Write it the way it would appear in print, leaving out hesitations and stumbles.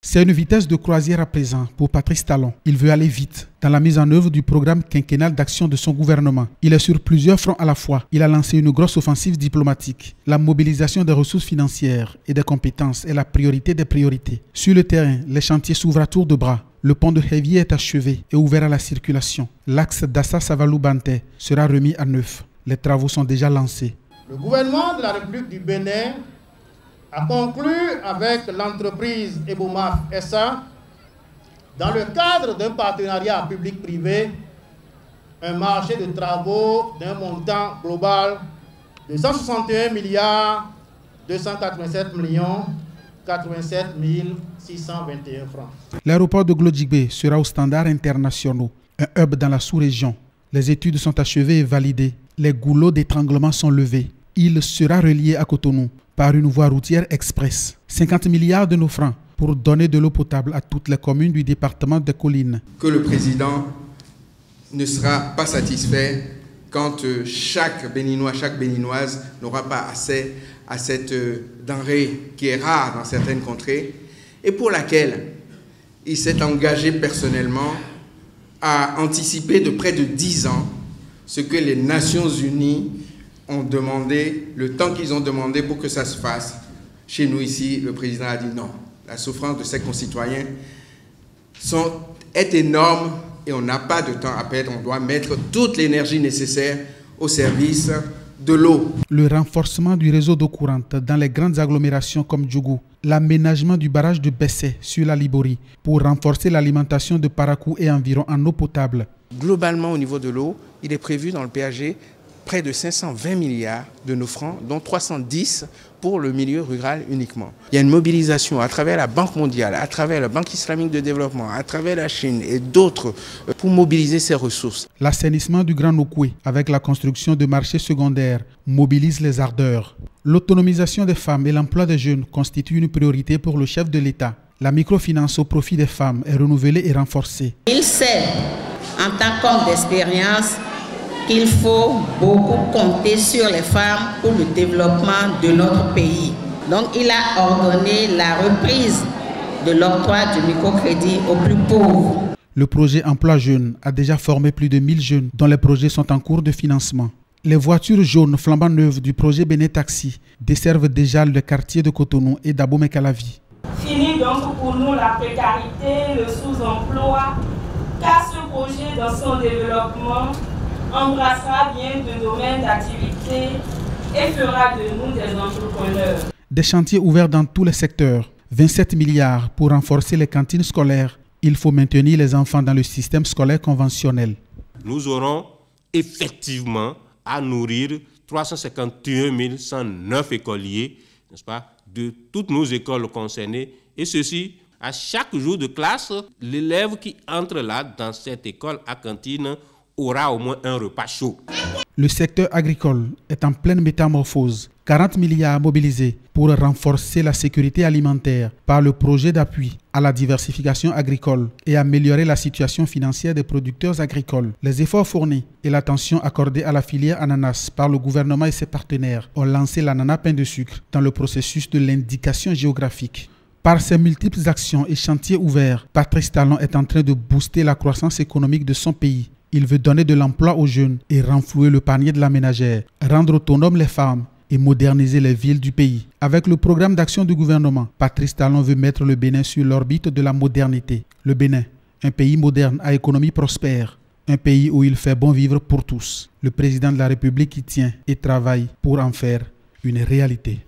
C'est une vitesse de croisière à présent pour Patrice Talon. Il veut aller vite dans la mise en œuvre du programme quinquennal d'action de son gouvernement. Il est sur plusieurs fronts à la fois. Il a lancé une grosse offensive diplomatique. La mobilisation des ressources financières et des compétences est la priorité des priorités. Sur le terrain, les chantiers s'ouvrent à tour de bras. Le pont de Hévier est achevé et ouvert à la circulation. L'axe Dassa-Savalou-Banté sera remis à neuf. Les travaux sont déjà lancés. Le gouvernement de la République du Bénin a conclu avec l'entreprise Ebomaf SA, dans le cadre d'un partenariat public-privé, un marché de travaux d'un montant global de 161 milliards 287 millions 87 621 francs. L'aéroport de Glodjibé sera aux standards internationaux, un hub dans la sous-région. Les études sont achevées et validées. Les goulots d'étranglement sont levés. Il sera relié à Cotonou par une voie routière express. 50 milliards de nos francs pour donner de l'eau potable à toutes les communes du département des Collines. Que le président ne sera pas satisfait quand chaque Béninois, chaque Béninoise n'aura pas accès à cette denrée qui est rare dans certaines contrées et pour laquelle il s'est engagé personnellement à anticiper de près de 10 ans ce que les Nations Unies ont demandé, le temps qu'ils ont demandé pour que ça se fasse. Chez nous ici, le président a dit non. La souffrance de ses concitoyens est énorme et on n'a pas de temps à perdre. On doit mettre toute l'énergie nécessaire au service de l'eau. Le renforcement du réseau d'eau courante dans les grandes agglomérations comme Djougou, l'aménagement du barrage de Bessé sur la Libori pour renforcer l'alimentation de Parakou et environ en eau potable. Globalement, au niveau de l'eau, il est prévu dans le PAG près de 520 milliards de nos francs, dont 310 pour le milieu rural uniquement. Il y a une mobilisation à travers la Banque mondiale, à travers la Banque islamique de développement, à travers la Chine et d'autres pour mobiliser ces ressources. L'assainissement du Grand Nokoué avec la construction de marchés secondaires mobilise les ardeurs. L'autonomisation des femmes et l'emploi des jeunes constituent une priorité pour le chef de l'État. La microfinance au profit des femmes est renouvelée et renforcée. Il sait, en tant qu'homme d'expérience, qu'il faut beaucoup compter sur les femmes pour le développement de notre pays. Donc il a ordonné la reprise de l'octroi du microcrédit aux plus pauvres. Le projet Emploi Jeunes a déjà formé plus de 1000 jeunes dont les projets sont en cours de financement. Les voitures jaunes flambant neuves du projet Bénin Taxi desservent déjà le quartier de Cotonou et d'Abomey-Calavi. Fini donc pour nous la précarité, le sous-emploi, car ce projet dans son développement embrassera bien de domaines d'activité et fera de nous des entrepreneurs. Des chantiers ouverts dans tous les secteurs. 27 milliards pour renforcer les cantines scolaires. Il faut maintenir les enfants dans le système scolaire conventionnel. Nous aurons effectivement à nourrir 351 109 écoliers, n'est-ce pas, de toutes nos écoles concernées. Et ceci, à chaque jour de classe, l'élève qui entre là dans cette école à cantine aura au moins un repas chaud. Le secteur agricole est en pleine métamorphose. 40 milliards mobilisés pour renforcer la sécurité alimentaire par le projet d'appui à la diversification agricole et améliorer la situation financière des producteurs agricoles. Les efforts fournis et l'attention accordée à la filière ananas par le gouvernement et ses partenaires ont lancé l'ananas pain de sucre dans le processus de l'indication géographique. Par ses multiples actions et chantiers ouverts, Patrice Talon est en train de booster la croissance économique de son pays. Il veut donner de l'emploi aux jeunes et renflouer le panier de la ménagère, rendre autonomes les femmes et moderniser les villes du pays. Avec le programme d'action du gouvernement, Patrice Talon veut mettre le Bénin sur l'orbite de la modernité. Le Bénin, un pays moderne à économie prospère, un pays où il fait bon vivre pour tous. Le président de la République y tient et travaille pour en faire une réalité.